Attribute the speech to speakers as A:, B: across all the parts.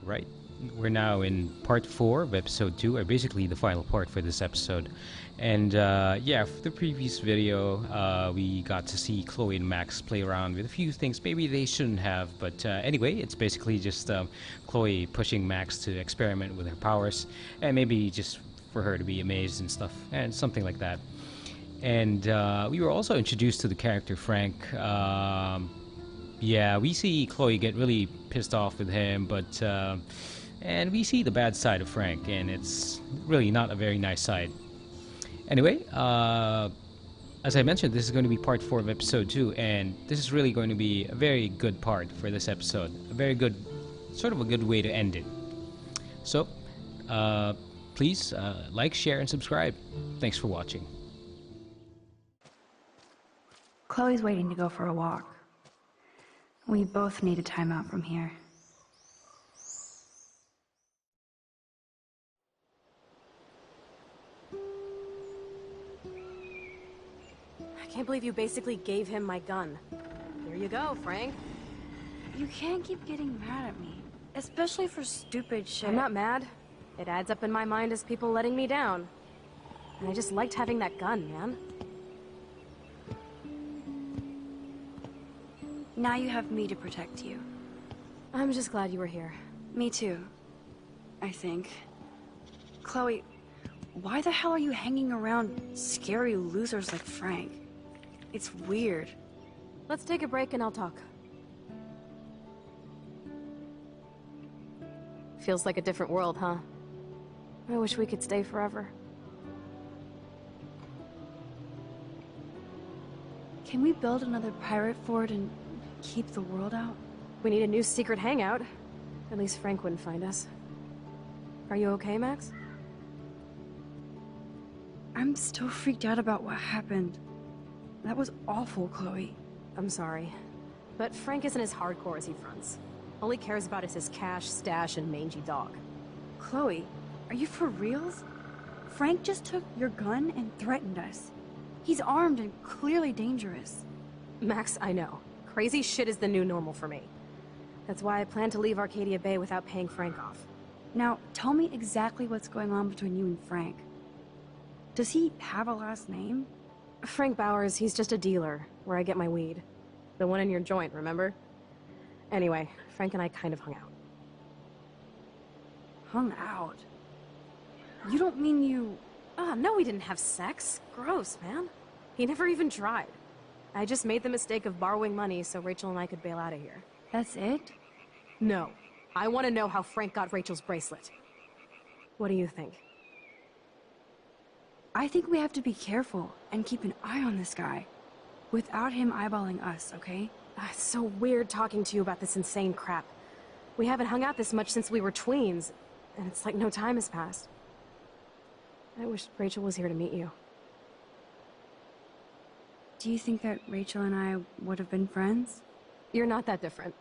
A: Right. We're now in part 4 of episode 2, or basically the final part for this episode. And yeah, for the previous video, we got to see Chloe and Max play around with a few things maybe they shouldn't have. But anyway, it's basically just Chloe pushing Max to experiment with her powers, and maybe just for her to be amazed and stuff, and something like that. And we were also introduced to the character Frank. Yeah, we see Chloe get really pissed off with him, but and we see the bad side of Frank, and it's really not a very nice side. Anyway, as I mentioned, this is going to be part 4 of episode 2, and this is really going to be a very good part for this episode. A very good, sort of a good way to end it. So, please like, share, and subscribe. Thanks for watching.
B: Chloe's waiting to go for a walk. We both need a timeout from here.
C: I can't believe you basically gave him my gun. Here you go, Frank.
B: You can't keep getting mad at me, especially for stupid shit.
C: I'm not mad. It adds up in my mind as people letting me down. And I just liked having that gun, man.
B: Now you have me to protect you.
C: I'm just glad you were here.
B: Me too, I think. Chloe, why the hell are you hanging around scary losers like Frank? It's weird.
C: Let's take a break and I'll talk. Feels like a different world, huh? I wish we could stay forever.
B: Can we build another pirate fort and keep the world out?
C: We need a new secret hangout. At least Frank wouldn't find us. Are you okay, Max?
B: I'm still freaked out about what happened. That was awful, Chloe.
C: I'm sorry. But Frank isn't as hardcore as he fronts. All he cares about is his cash, stash, and mangy dog.
B: Chloe, are you for reals? Frank just took your gun and threatened us. He's armed and clearly dangerous.
C: Max, I know. Crazy shit is the new normal for me. That's why I plan to leave Arcadia Bay without paying Frank off.
B: Now, tell me exactly what's going on between you and Frank. Does he have a last name?
C: Frank Bowers, he's just a dealer, where I get my weed. The one in your joint, remember? Anyway, Frank and I kind of hung out.
B: Hung out? You don't mean you...
C: Ah, no, we didn't have sex. Gross, man. He never even tried. I just made the mistake of borrowing money so Rachel and I could bail out of here.
B: That's it?
C: No. I want to know how Frank got Rachel's bracelet. What do you think?
B: I think we have to be careful and keep an eye on this guy. Without him eyeballing us, okay?
C: It's so weird talking to you about this insane crap. We haven't hung out this much since we were tweens, and it's like no time has passed. I wish Rachel was here to meet you.
B: Do you think that Rachel and I would have been friends?
C: You're not that different.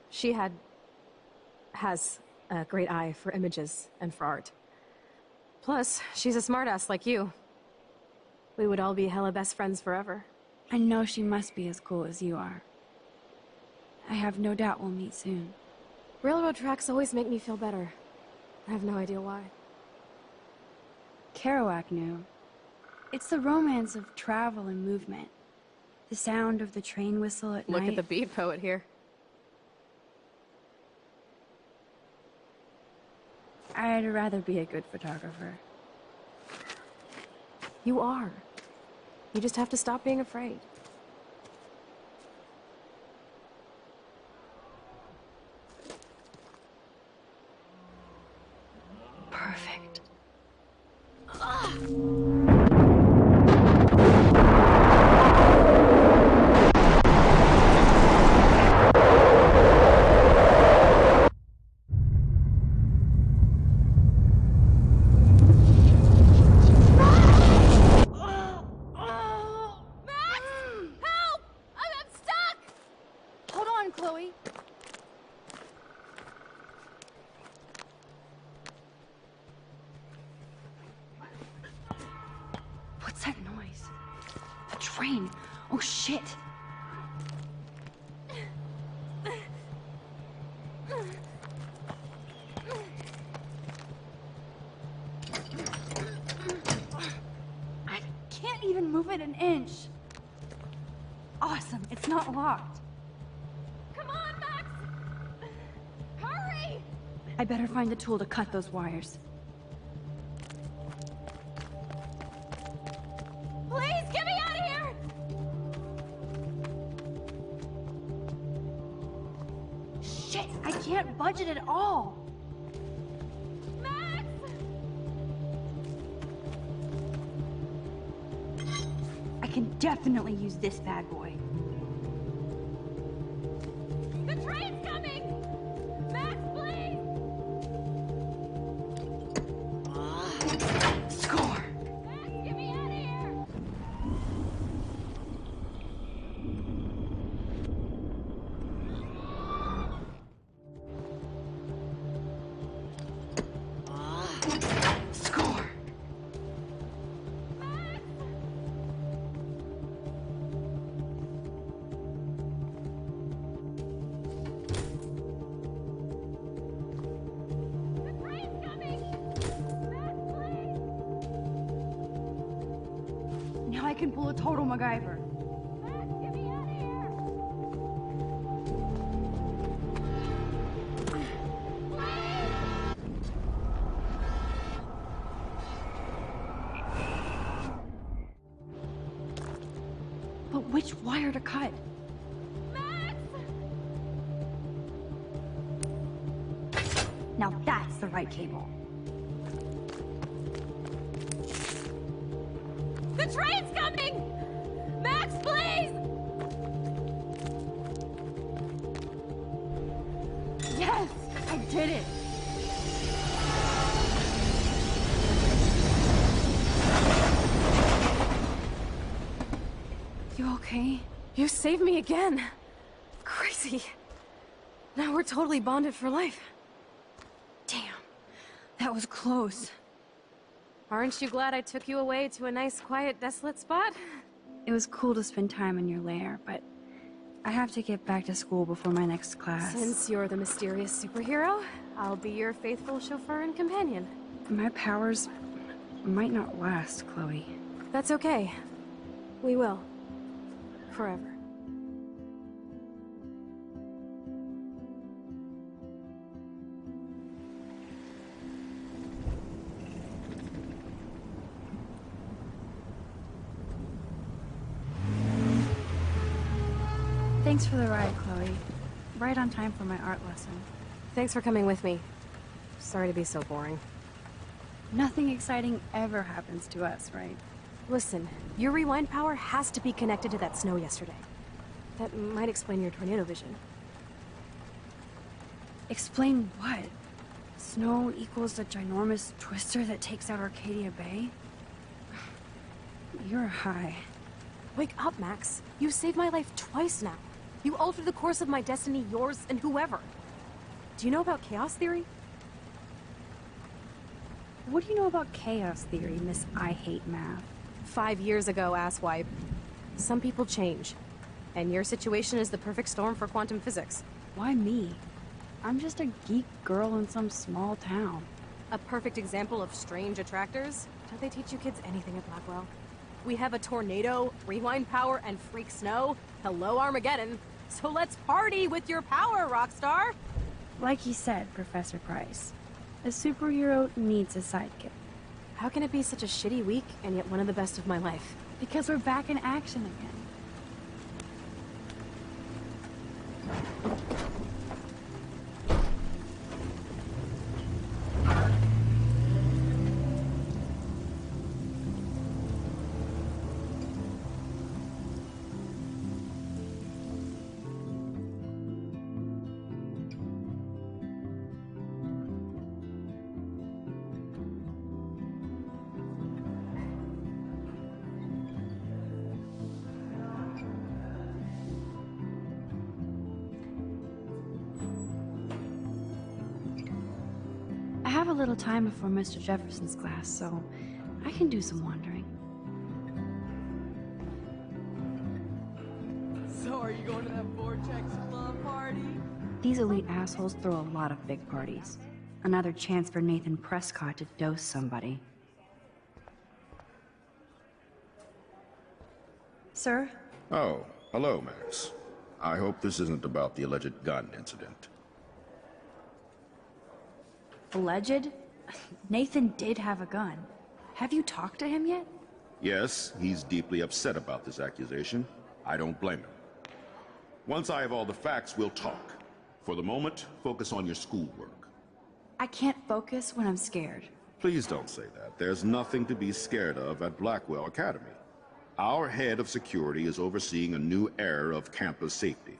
C: She has a great eye for images and for art. Plus, she's a smartass like you. We would all be hella best friends forever.
B: I know she must be as cool as you are. I have no doubt we'll meet soon.
C: Railroad tracks always make me feel better. I have no idea why.
B: Kerouac knew. It's the romance of travel and movement. The sound of the train whistle at night.
C: Look at the beat poet here.
B: I'd rather be a good photographer.
C: You are. You just have to stop being afraid.
B: Perfect. Hold on, Chloe. What's that noise? A train. Oh, shit. even move it an inch. Awesome, it's not locked.
C: Come on, Max! Hurry!
B: I better find the tool to cut those wires.
C: Please, get me out of here!
B: Shit, I can't budge it at all.
C: Max!
B: I can definitely use this bad boy.
C: The train's coming! Max, please!
B: Score!
C: Max, get me out of here!
B: Score!
C: The train's coming! Max, please!
B: Now I can pull a total MacGyver.
C: Max, get me out of here!
B: But which wire to cut?
C: Max!
B: Now that's the right cable.
C: The train's coming! Max, please!
B: Yes! I did it! You okay?
C: You saved me again. Crazy. Now we're totally bonded for life.
B: Damn. That was close.
C: Aren't you glad I took you away to a nice, quiet, desolate spot?
B: It was cool to spend time in your lair, but I have to get back to school before my next class.
C: Since you're the mysterious superhero, I'll be your faithful chauffeur and companion.
B: My powers might not last, Chloe.
C: That's okay. We will. Forever.
B: Thanks for the ride, Chloe. Right on time for my art lesson.
C: Thanks for coming with me. Sorry to be so boring.
B: Nothing exciting ever happens to us, right?
C: Listen, your rewind power has to be connected to that snow yesterday. That might explain your tornado vision.
B: Explain what? Snow equals the ginormous twister that takes out Arcadia Bay? You're high.
C: Wake up, Max. You saved my life twice now. You altered the course of my destiny, yours, and whoever. Do you know about chaos theory?
B: What do you know about chaos theory, Miss I Hate Math?
C: 5 years ago, asswipe. Some people change. And your situation is the perfect storm for quantum physics.
B: Why me? I'm just a geek girl in some small town.
C: A perfect example of strange attractors? Don't they teach you kids anything at Blackwell? We have a tornado, rewind power, and freak snow. Hello, Armageddon. So let's party with your power, Rockstar!
B: Like you said, Professor Price, a superhero needs a sidekick.
C: How can it be such a shitty week and yet one of the best of my life?
B: Because we're back in action again. I have a little time before Mr. Jefferson's class, so I can do some wandering.
D: So are you going to that Vortex Club party?
B: These elite assholes throw a lot of big parties. Another chance for Nathan Prescott to dose somebody. Sir?
E: Oh, hello, Max. I hope this isn't about the alleged gun incident.
B: Alleged? Nathan did have a gun. Have you talked to him yet?
E: Yes, he's deeply upset about this accusation. I don't blame him. Once I have all the facts, we'll talk. For the moment, focus on your schoolwork.
B: I can't focus when I'm scared.
E: Please don't say that. There's nothing to be scared of at Blackwell Academy. Our head of security is overseeing a new era of campus safety.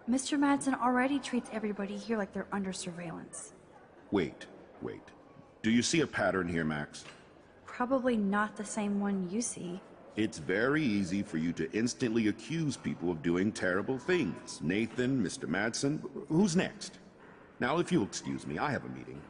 B: Mr. Madsen already treats everybody here like they're under surveillance.
E: Wait. Do you see a pattern here, Max?
B: Probably not the same one you see.
E: It's very easy for you to instantly accuse people of doing terrible things. Nathan, Mr. Madsen, who's next? Now, if you'll excuse me, I have a meeting.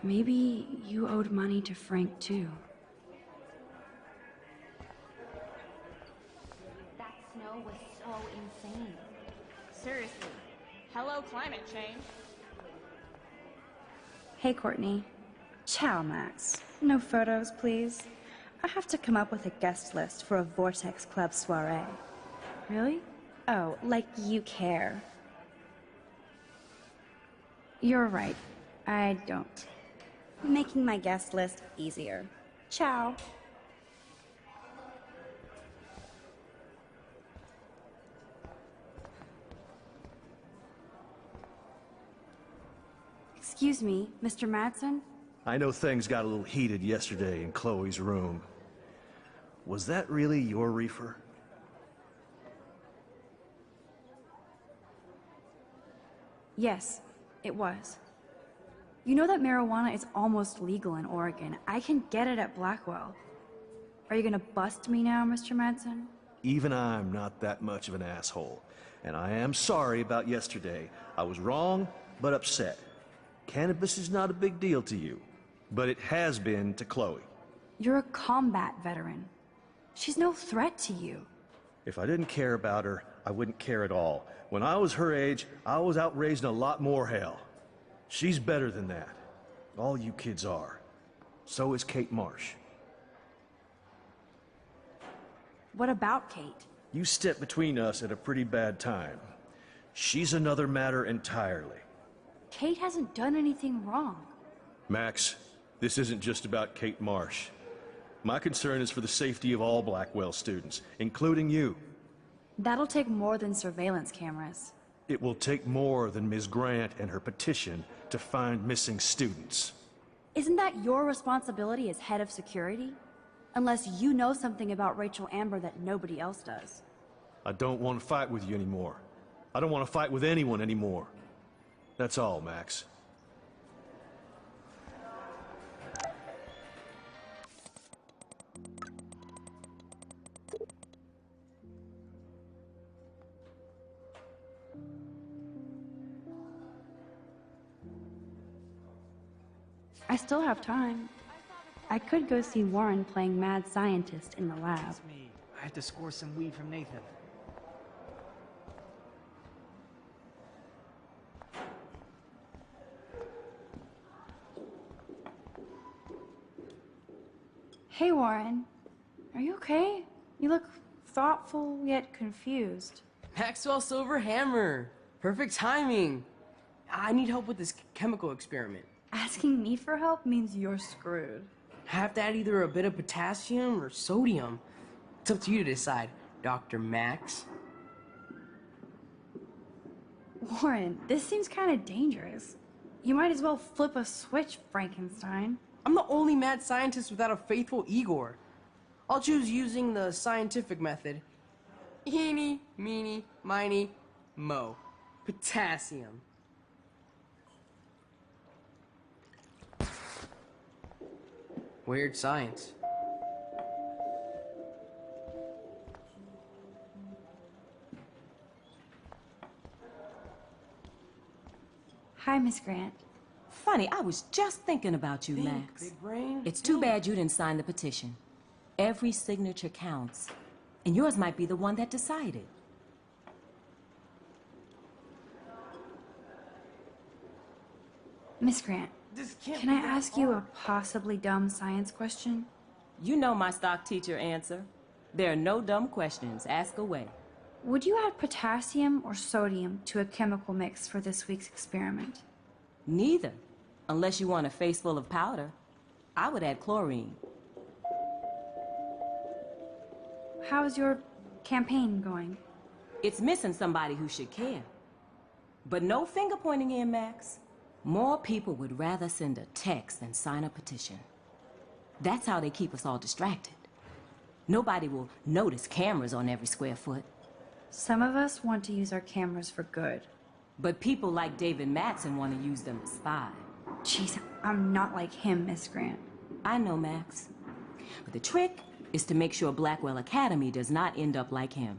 B: Maybe you owed money to Frank, too.
F: That snow was so insane.
D: Seriously. Hello, climate change.
B: Hey, Courtney. Ciao, Max. No photos, please. I have to come up with a guest list for a Vortex Club soiree. Really? Oh, like you care. You're right. I don't. Making my guest list easier. Ciao. Excuse me, Mr. Madsen?
G: I know things got a little heated yesterday in Chloe's room. Was that really your reefer?
B: Yes, it was. You know that marijuana is almost legal in Oregon. I can get it at Blackwell. Are you gonna bust me now, Mr. Madsen?
G: Even I'm not that much of an asshole. And I am sorry about yesterday. I was wrong, but upset. Cannabis is not a big deal to you, but it has been to Chloe.
B: You're a combat veteran. She's no threat to you.
G: If I didn't care about her, I wouldn't care at all. When I was her age, I was out raising a lot more hell. She's better than that. All you kids are. So is Kate Marsh.
B: What about Kate?
G: You stepped between us at a pretty bad time. She's another matter entirely.
B: Kate hasn't done anything wrong.
G: Max, this isn't just about Kate Marsh. My concern is for the safety of all Blackwell students, including you.
B: That'll take more than surveillance cameras.
G: It will take more than Ms. Grant and her petition to find missing students.
B: Isn't that your responsibility as head of security? Unless you know something about Rachel Amber that nobody else does.
G: I don't want to fight with you anymore. I don't want to fight with anyone anymore. That's all, Max.
B: I still have time. I could go see Warren playing mad scientist in the lab.
H: That's me. I have to score some weed from Nathan.
B: Hey, Warren. Are you okay? You look thoughtful yet confused.
D: Maxwell Silver Hammer. Perfect timing. I need help with this chemical experiment.
B: Asking me for help means you're screwed.
D: I have to add either a bit of potassium or sodium. It's up to you to decide, Dr. Max.
B: Warren, this seems kind of dangerous. You might as well flip a switch, Frankenstein.
D: I'm the only mad scientist without a faithful Igor. I'll choose using the scientific method. Eeny, meeny, miny, mo. Potassium. Weird science.
B: Hi, Miss Grant.
I: Funny, I was just thinking about you, Max.
D: Big brain.
I: It's too bad you didn't sign the petition. Every signature counts, and yours might be the one that decided.
B: Miss Grant,
D: This can't
B: can
D: be
B: I
D: that
B: ask you a
D: hard.
B: possibly dumb science question?
I: You know my stock teacher answer. There are no dumb questions. Ask away.
B: Would you add potassium or sodium to a chemical mix for this week's experiment?
I: Neither. Unless you want a face full of powder. I would add chlorine.
B: How's your campaign going?
I: It's missing somebody who should care. But no finger pointing here, Max. More people would rather send a text than sign a petition. That's how they keep us all distracted. Nobody will notice cameras on every square foot.
B: Some of us want to use our cameras for good.
I: But people like David Madsen want to use them to spy.
B: Jeez, I'm not like him, Miss Grant.
I: I know, Max. But the trick is to make sure Blackwell Academy does not end up like him.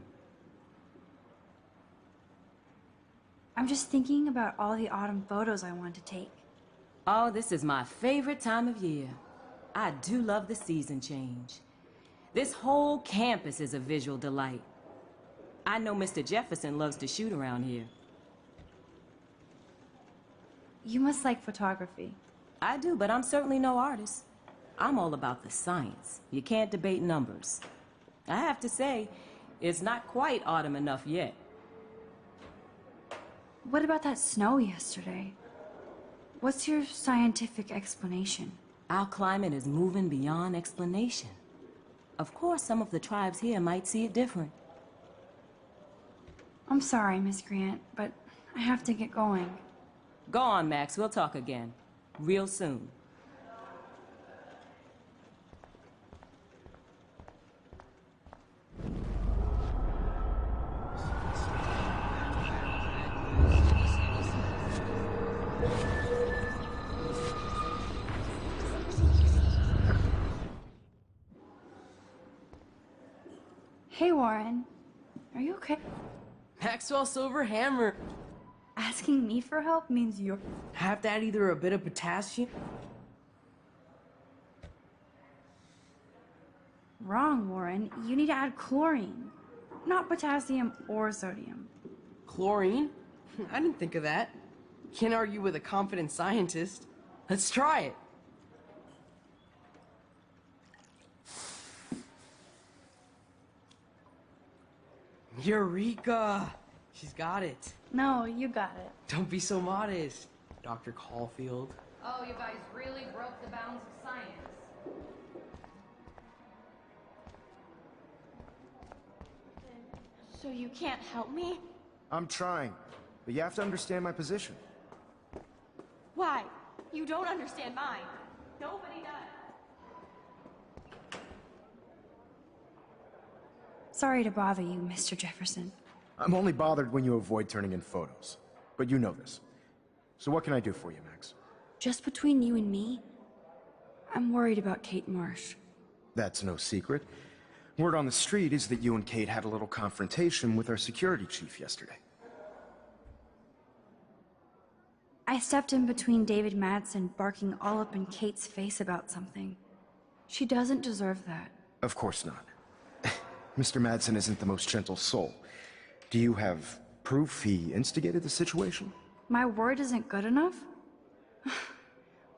B: I'm just thinking about all the autumn photos I want to take.
I: Oh, this is my favorite time of year. I do love the season change. This whole campus is a visual delight. I know Mr. Jefferson loves to shoot around here.
B: You must like photography.
I: I do, but I'm certainly no artist. I'm all about the science. You can't debate numbers. I have to say, it's not quite autumn enough yet.
B: What about that snow yesterday? What's your scientific explanation?
I: Our climate is moving beyond explanation. Of course, some of the tribes here might see it different.
B: I'm sorry, Miss Grant, but I have to get going.
I: Go on, Max. We'll talk again. Real soon.
B: Hey, Warren. Are you okay?
D: Maxwell Silver Hammer.
B: Asking me for help means you're...
D: Have to add either a bit of potassium.
B: Wrong, Warren. You need to add chlorine. Not potassium or sodium.
D: Chlorine? I didn't think of that. Can't argue with a confident scientist. Let's try it. Eureka! She's got it.
B: No, you got it.
D: Don't be so modest, Dr. Caulfield.
J: Oh, you guys really broke the bounds of science.
F: So you can't help me?
K: I'm trying, but you have to understand my position.
F: Why? You don't understand mine. Nobody does.
B: Sorry to bother you, Mr. Jefferson.
K: I'm only bothered when you avoid turning in photos. But you know this. So what can I do for you, Max?
B: Just between you and me, I'm worried about Kate Marsh.
K: That's no secret. Word on the street is that you and Kate had a little confrontation with our security chief yesterday.
B: I stepped in between David Madsen barking all up in Kate's face about something. She doesn't deserve that.
K: Of course not. Mr. Madsen isn't the most gentle soul. Do you have proof he instigated the situation?
B: My word isn't good enough?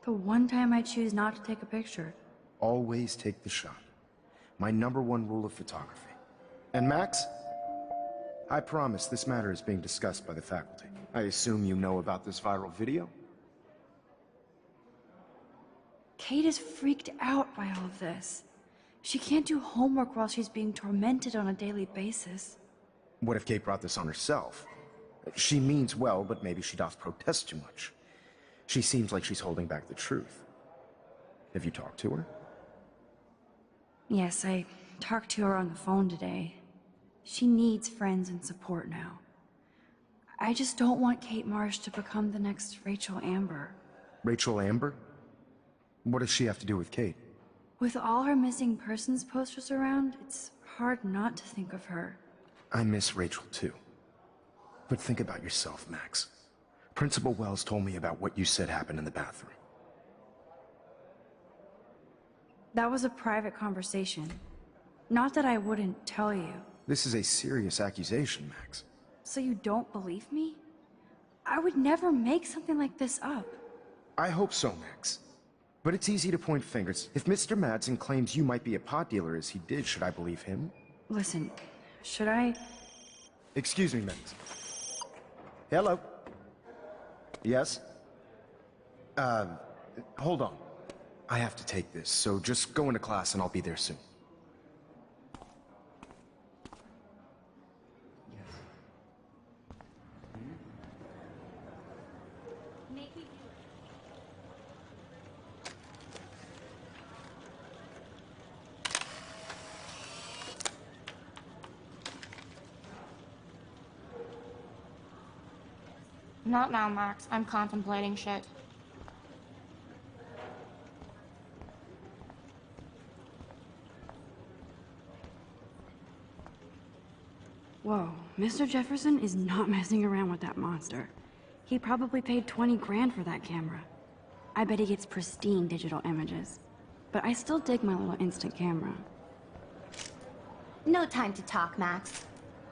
B: The one time I choose not to take a picture.
K: Always take the shot. My #1 rule of photography. And Max, I promise this matter is being discussed by the faculty. I assume you know about this viral video?
B: Kate is freaked out by all of this. She can't do homework while she's being tormented on a daily basis.
K: What if Kate brought this on herself? She means well, but maybe she doth protest too much. She seems like she's holding back the truth. Have you talked to her?
B: Yes, I talked to her on the phone today. She needs friends and support now. I just don't want Kate Marsh to become the next Rachel Amber.
K: Rachel Amber? What does she have to do with Kate?
B: With all her missing persons posters around, it's hard not to think of her.
K: I miss Rachel too. But think about yourself, Max. Principal Wells told me about what you said happened in the bathroom.
B: That was a private conversation. Not that I wouldn't tell you.
K: This is a serious accusation, Max.
B: So you don't believe me? I would never make something like this up.
K: I hope so, Max. But it's easy to point fingers. If Mr. Madsen claims you might be a pot dealer as he did, should I believe him?
B: Listen, should I...
K: Excuse me, Max. Hello? Yes? Hold on. I have to take this, so just go into class and I'll be there soon.
F: Not now, Max. I'm contemplating shit.
B: Whoa, Mr. Jefferson is not messing around with that monster. He probably paid 20 grand for that camera. I bet he gets pristine digital images. But I still dig my little instant camera.
L: No time to talk, Max.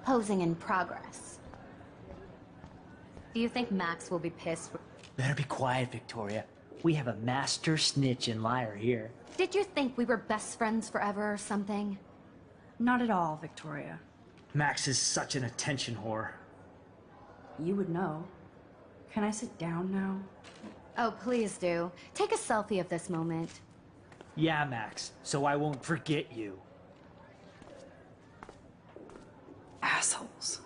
L: Posing in progress. Do you think Max will be pissed?
H: Better be quiet, Victoria. We have a master snitch and liar here.
L: Did you think we were best friends forever or something?
B: Not at all, Victoria.
H: Max is such an attention whore.
B: You would know. Can I sit down now?
L: Oh, please do. Take a selfie of this moment.
H: Yeah, Max, so I won't forget you.
B: Assholes.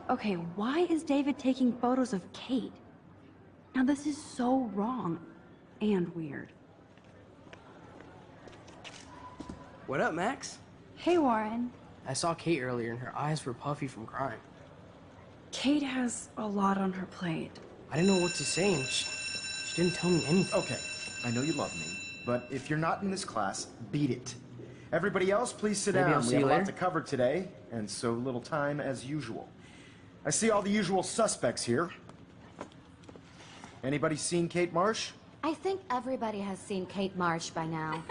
B: Okay, why is David taking photos of Kate? Now this is so wrong and weird.
D: What up, Max?
B: Hey, Warren.
D: I saw Kate earlier and her eyes were puffy from crying.
B: Kate has a lot on her plate.
D: I didn't know what to say and she didn't tell me anything.
K: Okay, I know you love me, but if you're not in this class, beat it. Everybody else, please sit
D: Maybe
K: down.
D: I'll
K: We
D: see
K: have
D: you
K: a lot
D: later.
K: to cover today, and so little time as usual. I see all the usual suspects here. Anybody seen Kate Marsh?
L: I think everybody has seen Kate Marsh by now.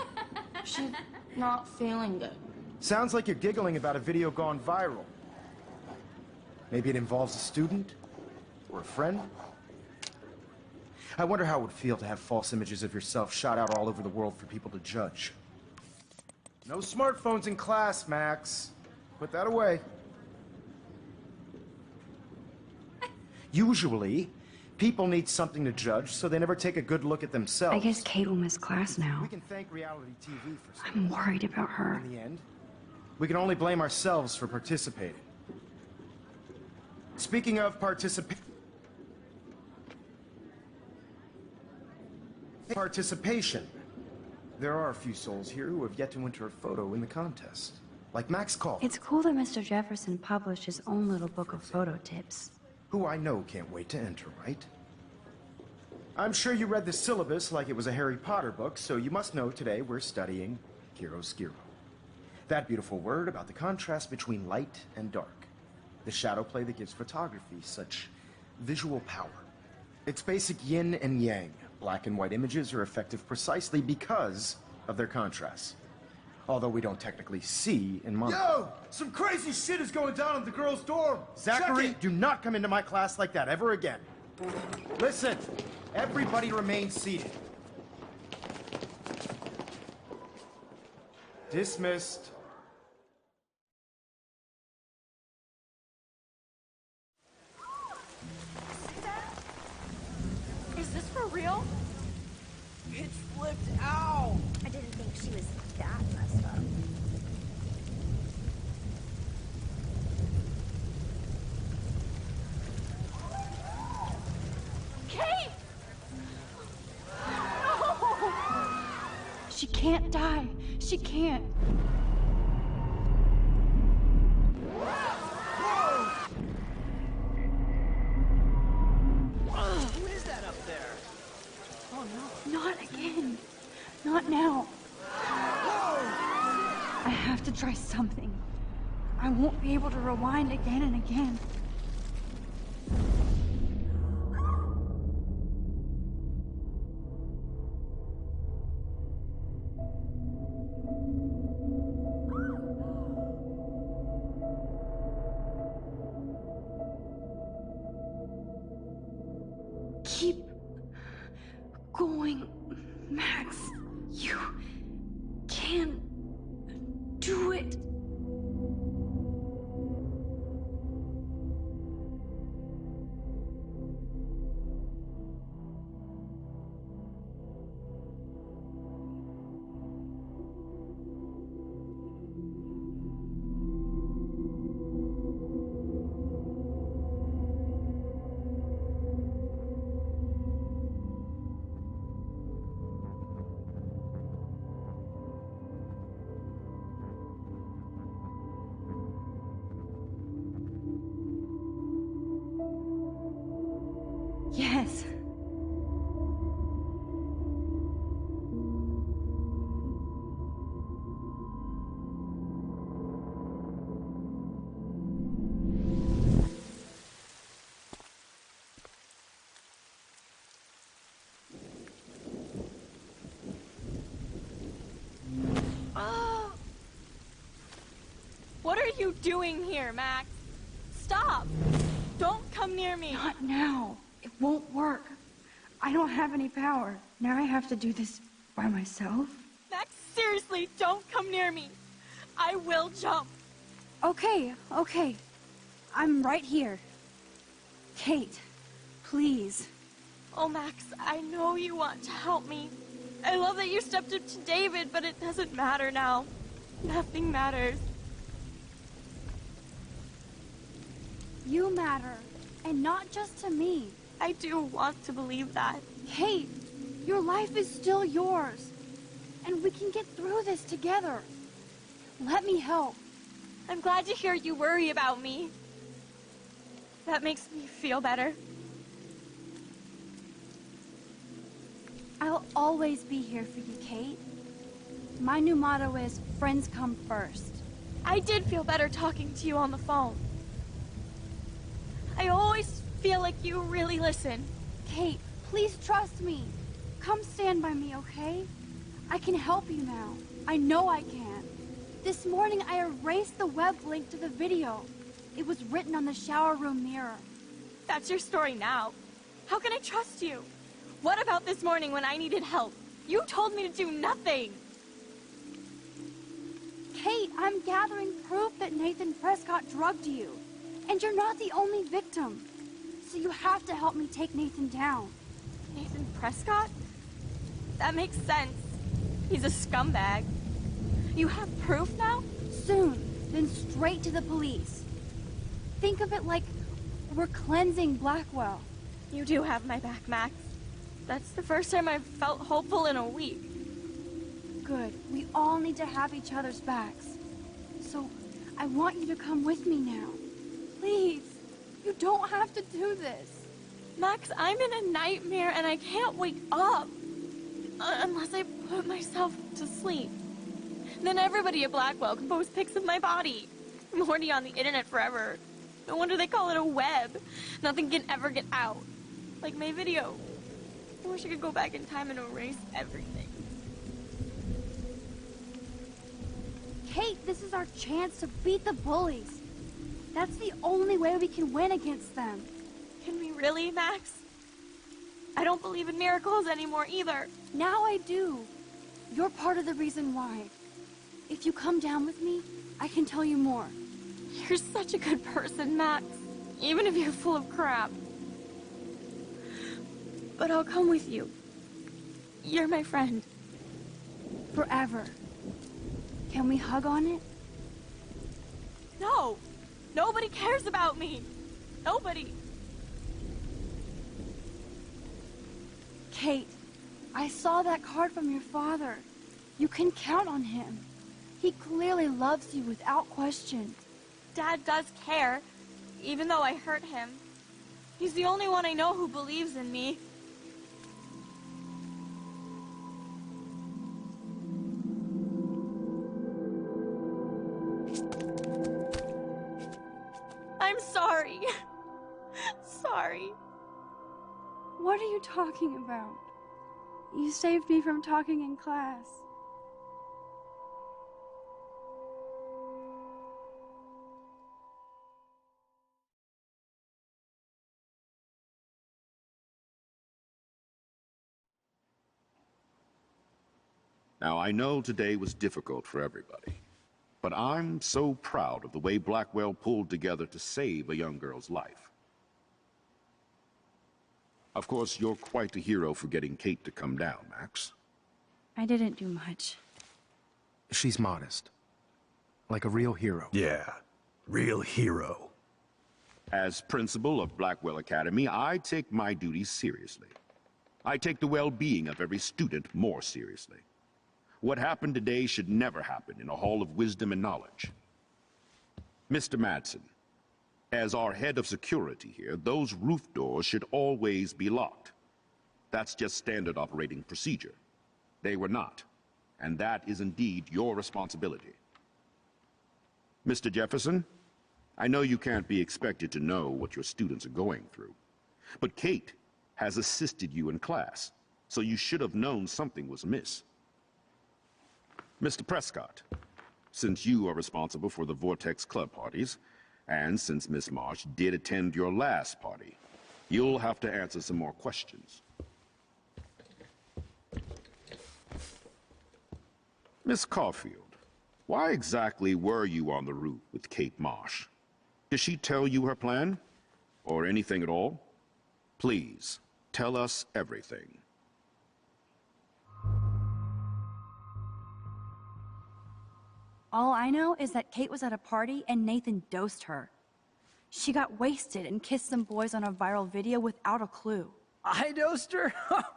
F: She's not feeling good.
K: Sounds like you're giggling about a video gone viral. Maybe it involves a student? Or a friend? I wonder how it would feel to have false images of yourself shot out all over the world for people to judge. No smartphones in class, Max. Put that away. Usually, people need something to judge, so they never take a good look at themselves.
B: I guess Kate will miss class now.
K: We can thank reality TV for something.
B: I'm worried about her.
K: In the end, we can only blame ourselves for participating. Speaking of participation, there are a few souls here who have yet to enter a photo in the contest. Like Max Call,
B: It's cool that Mr. Jefferson published his own little book of photo tips.
K: who I know can't wait to enter, right? I'm sure you read the syllabus like it was a Harry Potter book, so you must know today we're studying chiaroscuro. That beautiful word about the contrast between light and dark. The shadow play that gives photography such visual power. It's basic yin and yang. Black and white images are effective precisely because of their contrast. Although we don't technically see in mono.
G: Yo! Some crazy shit is going down in the girls' dorm!
K: Zachary, do not come into my class like that ever again. Listen, everybody remain seated. Dismissed.
F: Is this for real?
D: It's flipped out.
L: I didn't think she was that messed up.
F: Kate!
B: She can't die. She can't.
H: What is that up there?
B: Oh no. Not again. Not now. I have to try something. I won't be able to rewind again and again. Keep going, Max. You can do it. Yes.
F: What are you doing here, Max? Stop! Don't come near me!
B: Not now. It won't work. I don't have any power. Now I have to do this by myself.
F: Max, seriously, don't come near me! I will jump!
B: Okay. I'm right here. Kate, please.
F: Oh, Max, I know you want to help me. I love that you stepped up to David, but it doesn't matter now. Nothing matters.
B: You matter, and not just to me.
F: I do want to believe that.
B: Kate, your life is still yours, and we can get through this together. Let me help.
F: I'm glad to hear you worry about me. That makes me feel better.
B: I'll always be here for you, Kate. My new motto is, friends come first.
F: I did feel better talking to you on the phone. I always feel like you really listen.
B: Kate, please trust me. Come stand by me, okay? I can help you now. I know I can. This morning I erased the web link to the video. It was written on the shower room mirror.
F: That's your story now. How can I trust you? What about this morning when I needed help? You told me to do nothing.
B: Kate, I'm gathering proof that Nathan Prescott drugged you. And you're not the only victim. So you have to help me take Nathan down.
F: Nathan Prescott? That makes sense. He's a scumbag. You have proof now?
B: Soon, then straight to the police. Think of it like we're cleansing Blackwell.
F: You do have my back, Max. That's the first time I've felt hopeful in a week.
B: Good. We all need to have each other's backs. So, I want you to come with me now. Please, you don't have to do this.
F: Max, I'm in a nightmare and I can't wake up. Unless I put myself to sleep. Then everybody at Blackwell can post pics of my body. I'm already on the internet forever. No wonder they call it a web. Nothing can ever get out. Like my video. I wish I could go back in time and erase everything.
B: Kate, this is our chance to beat the bullies. That's the only way we can win against them.
F: Can we really, Max? I don't believe in miracles anymore either.
B: Now I do. You're part of the reason why. If you come down with me, I can tell you more.
F: You're such a good person, Max. Even if you're full of crap. But I'll come with you. You're my friend.
B: Forever. Can we hug on it?
F: No! Nobody cares about me! Nobody!
B: Kate, I saw that card from your father. You can count on him. He clearly loves you without question.
F: Dad does care, even though I hurt him. He's the only one I know who believes in me. I'm sorry. Sorry.
B: What are you talking about? You saved me from talking in class.
E: Now, I know today was difficult for everybody, but I'm so proud of the way Blackwell pulled together to save a young girl's life. Of course, you're quite a hero for getting Kate to come down, Max.
B: I didn't do much.
K: She's modest. Like a real hero.
G: Yeah, real hero.
E: As principal of Blackwell Academy, I take my duties seriously. I take the well-being of every student more seriously. What happened today should never happen in a hall of wisdom and knowledge. Mr. Madsen, as our head of security here, those roof doors should always be locked. That's just standard operating procedure. They were not, and that is indeed your responsibility. Mr. Jefferson, I know you can't be expected to know what your students are going through, but Kate has assisted you in class, so you should have known something was amiss. Mr. Prescott, since you are responsible for the Vortex Club parties, and since Miss Marsh did attend your last party, you'll have to answer some more questions. Miss Caulfield, why exactly were you on the roof with Kate Marsh? Did she tell you her plan? Or anything at all? Please, tell us everything.
B: All I know is that Kate was at a party and Nathan dosed her. She got wasted and kissed some boys on a viral video without a clue.
H: I dosed her?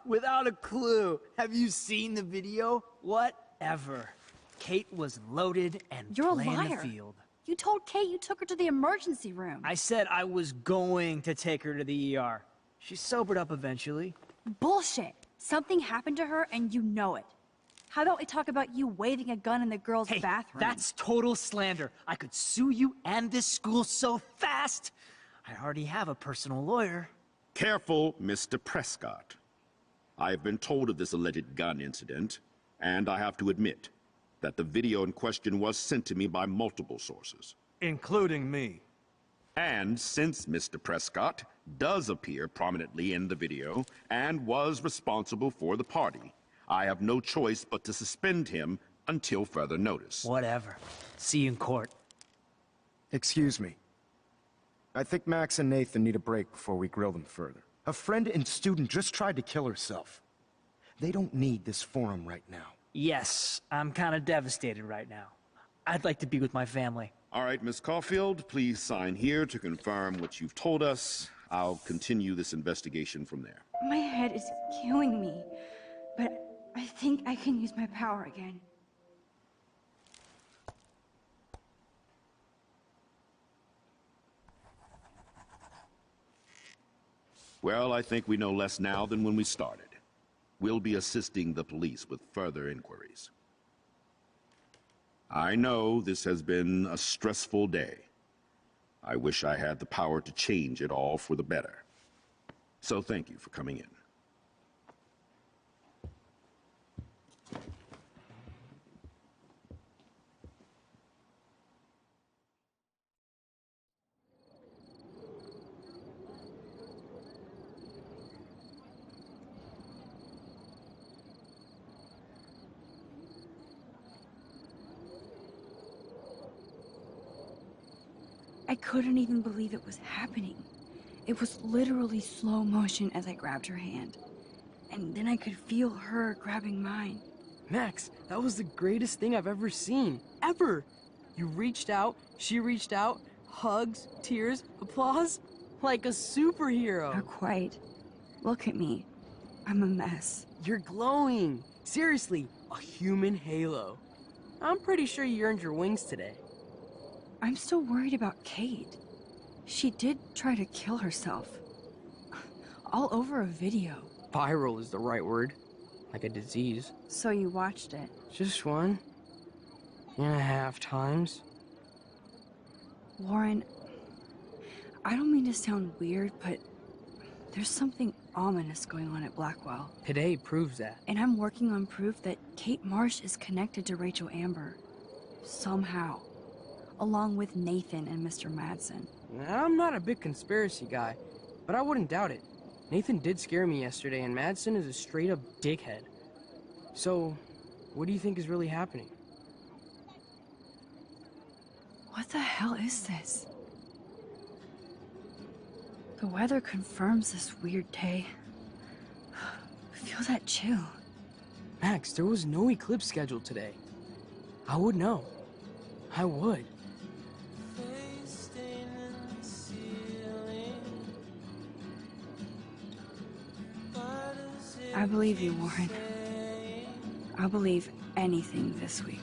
H: Without a clue. Have you seen the video? Whatever. Kate was loaded and
B: You're
H: playing
B: a liar.
H: the field.
B: You told Kate you took her to the emergency room.
H: I said I was going to take her to the ER. She sobered up eventually.
B: Bullshit. Something happened to her and you know it. How about we talk about you waving a gun in the girls' bathroom?
H: That's total slander. I could sue you and this school so fast. I already have a personal lawyer.
E: Careful, Mr. Prescott. I have been told of this alleged gun incident, and I have to admit that the video in question was sent to me by multiple sources.
G: Including me.
E: And since Mr. Prescott does appear prominently in the video and was responsible for the party, I have no choice but to suspend him until further notice.
H: Whatever. See you in court.
K: Excuse me. I think Max and Nathan need a break before we grill them further. A friend and student just tried to kill herself. They don't need this forum right now.
H: Yes, I'm kind of devastated right now. I'd like to be with my family.
E: All right, Miss Caulfield, please sign here to confirm what you've told us. I'll continue this investigation from there.
B: My head is killing me, but I think I can use my power again.
E: Well, I think we know less now than when we started. We'll be assisting the police with further inquiries. I know this has been a stressful day. I wish I had the power to change it all for the better. So thank you for coming in.
B: I couldn't even believe it was happening. It was literally slow motion as I grabbed her hand. And then I could feel her grabbing mine.
D: Max, that was the greatest thing I've ever seen. Ever! You reached out, she reached out, hugs, tears, applause. Like a superhero.
B: Not quite. Look at me. I'm a mess.
D: You're glowing. Seriously, a human halo. I'm pretty sure you earned your wings today.
B: I'm still worried about Kate. She did try to kill herself. All over a video.
D: Viral is the right word. Like a disease.
B: So you watched it?
D: Just 1.5 times.
B: Warren, I don't mean to sound weird, but there's something ominous going on at Blackwell.
D: Today proves that.
B: And I'm working on proof that Kate Marsh is connected to Rachel Amber. Somehow. Along with Nathan and Mr. Madsen.
D: I'm not a big conspiracy guy, but I wouldn't doubt it. Nathan did scare me yesterday, and Madsen is a straight-up dickhead. So, What do you think is really happening?
B: What the hell is this? The weather confirms this weird day. I feel that chill.
D: Max, there was no eclipse scheduled today. I would know. I would.
B: I believe you, Warren. I'll believe anything this week.